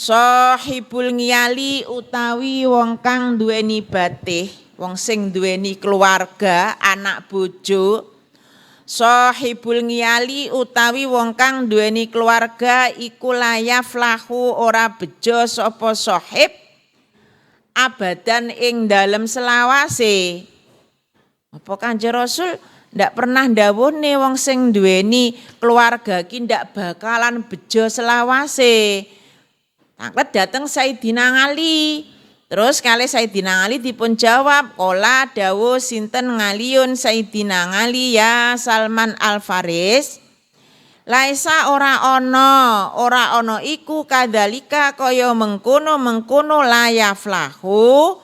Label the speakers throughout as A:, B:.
A: Sahibul ngiyali utawi wong kang duweni batih, wong sing duweni keluarga, anak bojo. Sahibul ngiyali utawi wong kang duweni keluarga iku layaf lahu ora bejo sapa sahib abadan ing dalem selawase. Apa Kanjeng Rasul ndak pernah ndawuhne wong sing duweni keluarga ki ndak bakalan bejo selawase. Angkat datang Sayyidina Ali. Terus kali Sayyidina Ali dipun jawab, "Qala dawuh sinten ngaliun Sayyidina Ali ya Salman Al-Faris. Laisa ora ana iku kadzalika kaya mengkono layaflahu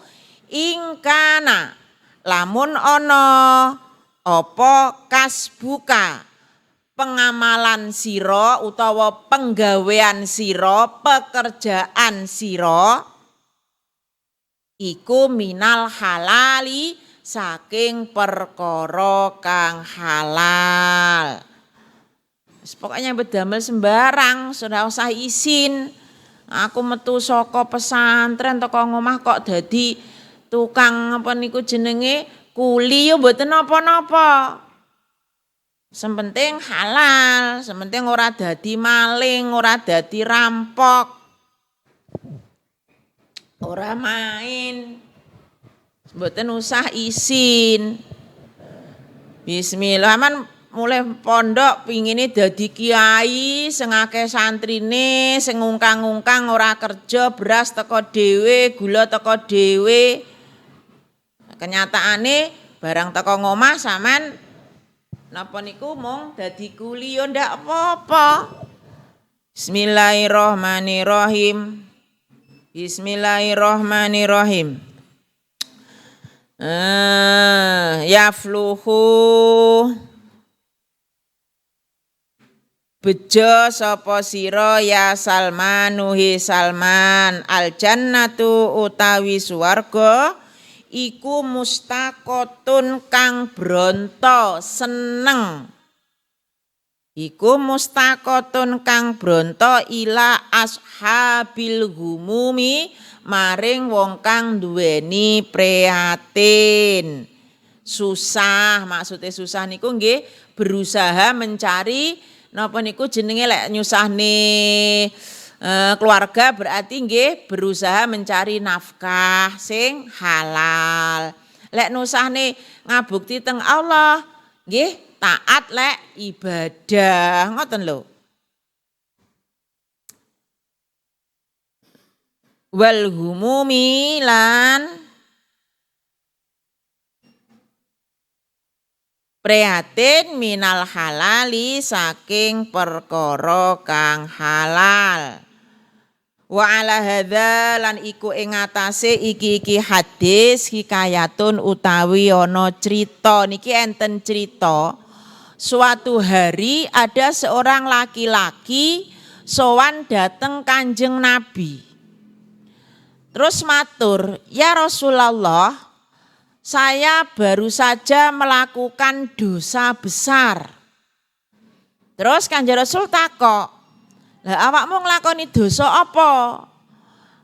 A: ingkana lamun ana apa kasbuka pengamalan sira utawa penggawean sira, pekerjaan sira iku minal halali saking perkara kang halal. Pokoknya bedamel sembarang, sudah usah izin. Aku metu saka pesantren teko ngomah kok dadi tukang apa niku jenenge kuli yo mboten napa-napa. Sementing halal, sementing ora dadi maling, ora dadi rampok, ora main, mboten usah izin. Bismillah, man mulai pondok pingine dadi kiai, sing akeh santrine, sing ngungkang-ngungkang ora kerja, beras teko dhewe, gula teko dhewe. Kenyataane barang teko ngomah sampean napa niku mung dadi kuli yo ndak apa-apa. Bismillahirrahmanirrahim. Bismillahirrahmanirrahim. Yafluhu bejo sapa sira ya Salmanuhi Salman al jannatu utawi swarga iku mustaqotun kang bronto seneng. Iku mustaqotun kang bronto ila ashabil humumi maring wong kang duweni prihatin. Susah, maksudnya susah niku nggih berusaha mencari napa niku jenenge lek nyusahne keluarga berarti nggih berusaha mencari nafkah sing halal. Lek nusahne ngabukti teng Allah nggih taat lek ibadah ngoten lho. Wal humumi lan prihatin minal halali saking perkara kang halal. Wa ala hadza lan iku ing atase iki hadis hikayatun utawi ana crita. Niki enten crita suatu hari ada seorang laki-laki sowan dateng Kanjeng Nabi. Terus matur, "Ya Rasulullah, saya baru saja melakukan dosa besar." Terus Kanjeng Rasul takok, "Lah awakmu nglakoni dosa apa?"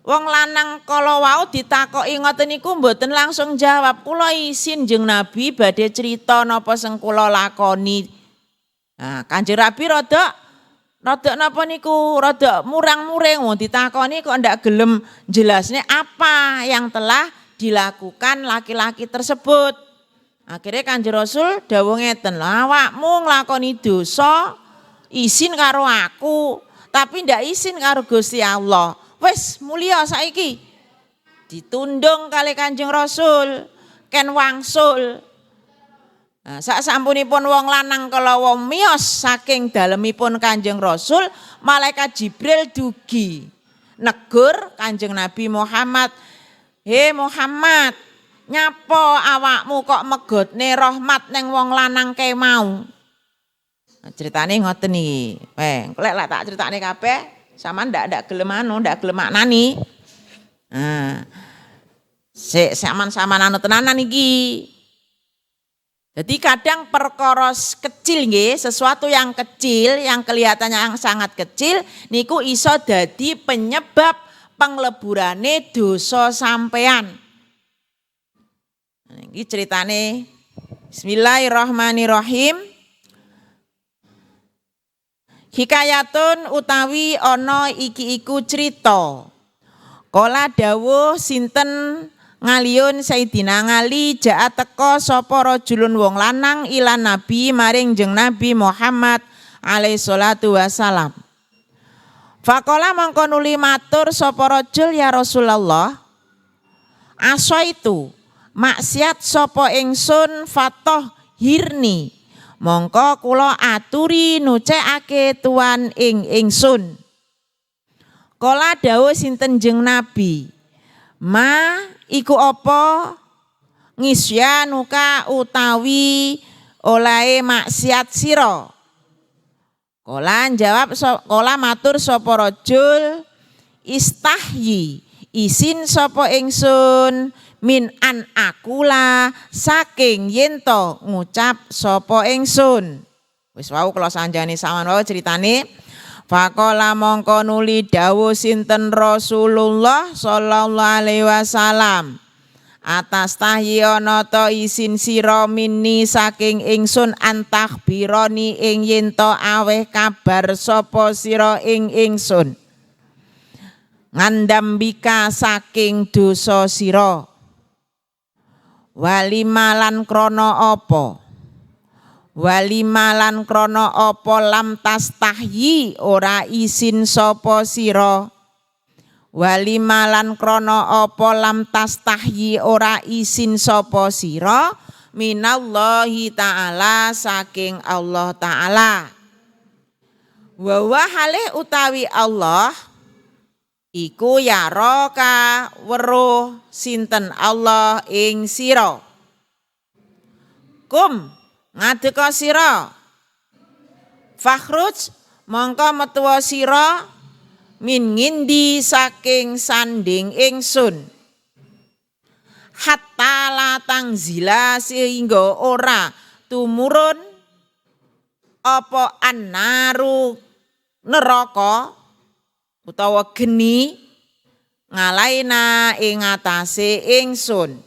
A: Wong lanang kala wau ditakoki ngoten niku mboten langsung jawab, "Kula izin Jeng Nabi badhe crita napa sing kula lakoni." Nah, Kanjeng Nabi rada napa niku rada murang-muring wong ditakoni kok ndak gelem jelasne apa yang telah dilakukan laki-laki tersebut. Akhirnya Kanjeng Rasul dawuh ngeten, "Awakmu nglakoni dosa izin karo aku, tapi ndak izin karo Gusti Allah." Wis mulya saiki. Ditundung kali Kanjeng Rasul, ken wangsul. Nah, sak sampunipun wong lanang kala wong miyos saking dalemipun Kanjeng Rasul, malaikat Jibril dugi negur Kanjeng Nabi Muhammad, "He Muhammad, nyapa awakmu kok megotne rahmat ning wong lanang kae mau?" Nah, ceritane ngoten iki. Lek lak tak critakne kabeh, sampean ndak gelem ndak gelem maknani. Nah, sampean anu tenanan iki. Jadi kadang perkara kecil nggih, sesuatu yang kecil yang kelihatannya yang sangat kecil niku iso dadi penyebab pengleburane dosa sampean. Iki ceritane Bismillahirrahmanirrahim. Hikayatun utawi ana iki iku crita. Kala dawuh sinten ngaliun Sayyidina Ali jaa teka sapa rajulun wong lanang ila Nabi maring jeung Nabi Muhammad alaihi salatu wasalam. Faqala mangko nuli matur sapa rajul ya Rasulullah. Asaitu maksiat sapa ingsun fatoh hirni. Mongko kula aturi nucekake tuan ing ingsun. Kala dawuh sinten jeung Nabi, ma iku apa ngisyanuka utawi olahe maksiat sira. Kala jawab kala matur sapa rajul istahyi isin sapa ingsun min an akula saking yen to ngucap sapa ingsun. Wis wau kula sanjane sawan wau ceritane. Faqala mongko nuli dawuh sinten Rasulullah sallallahu alaihi wasallam. Atas tahyi ana ta isin sira minni saking ingsun antahbironi ing yen to aweh kabar sapa sira ing ingsun. Ngandambika saking dosa sira. Walimalan krana apa? Walimalan krana apa lam tastahyi ora isin sapa sira. Walimalan krana apa lam tastahyi ora isin sapa sira minallahi ta'ala saking Allah ta'ala. Wa halih utawi Allah iku yaraka weruh sinten Allah ing sira. Kum ngadeka sira fakhruj mongko metuwa sira min ngindi saking sanding ingsun hatta latang zila sehingga ora tumurun apa annaru neraka utawa geni ngalaina ing atase ingsun.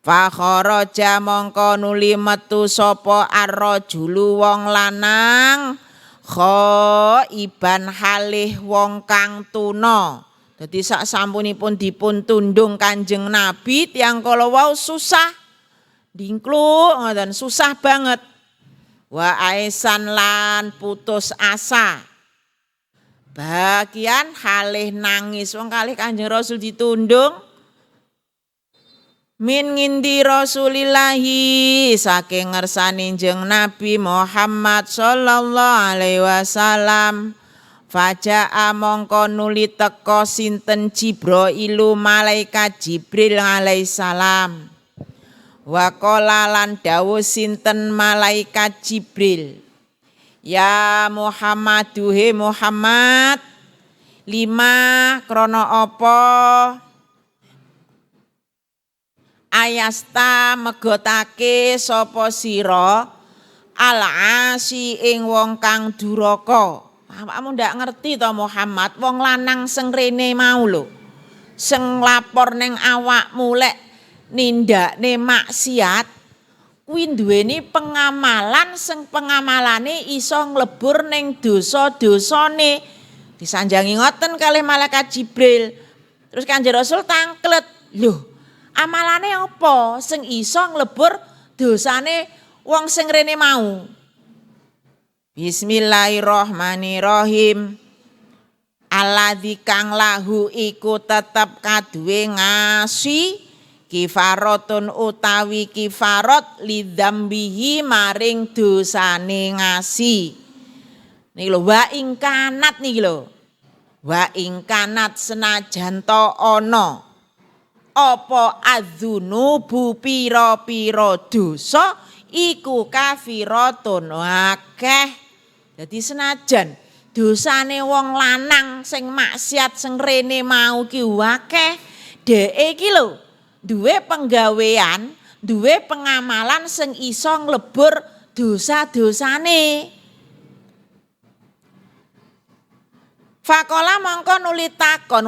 A: Fa kharaja mongko nuli metu sapa ar-rajulu wong lanang khaiban halih wong kang tuna. Dadi sak sampunipun dipun tundung Kanjeng Nabi tiyang kala wau susah dingkluk ngoten susah banget. Wa aisan lan putus asa. Bagian halih nangis wong kalih Kanjeng Rasul ditundung min ngindi Rasulillahi saking ngersani jeung Nabi Muhammad sallallahu alaihi wasallam. Faja'a mongko nuli teka sinten Jibrailu malaikat Jibril alaihi salam. Wa qala lan dawuh sinten malaikat Jibril, ya Muhammad duhe Muhammad lima krana apa ayasta megotake sapa sira al-asi ing wong kang duraka. Awakmu ndak ngerti to Muhammad, wong lanang sing rene mau lho. Sing lapor ning awakmu lek nindakne maksiat kuwi duweni pengamalan sing pengamalane iso nglebur ning dosa-dosane. Disanjangi ngoten kalih malaikat Jibril. Terus Kanjeng Rasul tangklet, lho amalane apa sing iso nglebur dosane wong sing rene mau? Bismillahirrahmanirrahim. Alladzi kang lahu iku tetep kaduwe ngasi kifaratun utawi kifarat lidzambihi maring dosane ngasi. Niki lho wa ing kanat niki lho. Wa ing kanat senajan ta ana apa adzunubu pira-pira dosa iku kafiratun akeh. Dadi senajan dosane wong lanang sing maksiat sing rene mau ki akeh, dhek iki lho duwe penggawean duwe pengamalan sing iso nglebur dosa-dosane. Fakola mongko nuli takon